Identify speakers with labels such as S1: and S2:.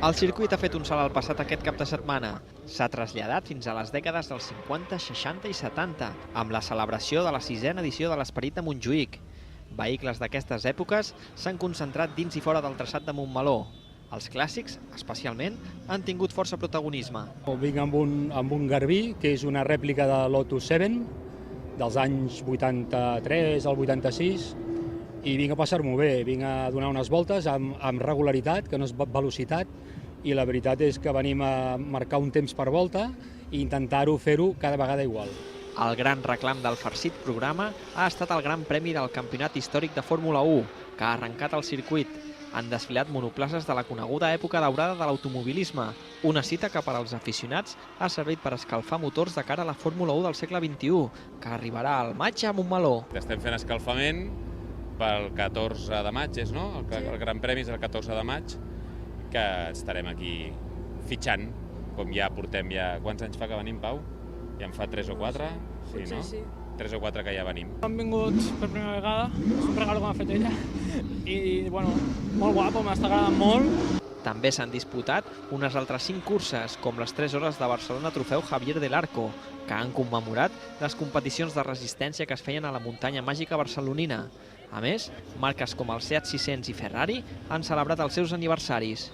S1: El circuit ha fet un salt al passat aquest cap de setmana. S'ha traslladat fins a les dècades dels 50, 60 i 70, amb la celebració de la 6a edició de l'Esperit de Montjuïc. Vehicles d'aquestes èpoques s'han concentrat dins i fora del traçat de Montmeló. Els clàssics, especialment, han tingut força protagonisme.
S2: Vinc amb un Garbí, que és una rèplica de Lotus 7, dels anys 83 al 86, i vinc a passar-m'ho bé, vinc a donar unes voltes amb regularitat, que no és velocitat, i la veritat és que venim a marcar un temps per volta i intentar-ho fer-ho cada vegada igual.
S1: El gran reclam del farcit programa ha estat el Gran Premi del Campionat Històric de Fórmula 1, que ha arrencat el circuit. Han desfilat monoplaces de la coneguda època daurada de l'automobilisme, una cita que per als aficionats ha servit per escalfar motors de cara a la Fórmula 1 del segle XXI, que arribarà al maig a Montmeló.
S3: Estem fent escalfament pel 14 de maig, no? El Gran Premi és el 14 de maig, que estarem aquí fitxant, com ja portem Quants anys fa que venim, Pau? Ja en fa 3 o 4? Sí, no?
S4: Sí.
S3: 3 o 4 que ja venim.
S4: Hem vingut per primera vegada, és un regal que m'ha fet ella, i bueno, molt guapo, m'està agradant molt.
S1: També s'han disputat unes altres 5 curses, com les 3 hores de Barcelona Trofeu Javier del Arco, que han commemorat les competicions de resistència que es feien a la muntanya màgica barcelonina. A més, marques com el Seat 600 i Ferrari han celebrat els seus aniversaris.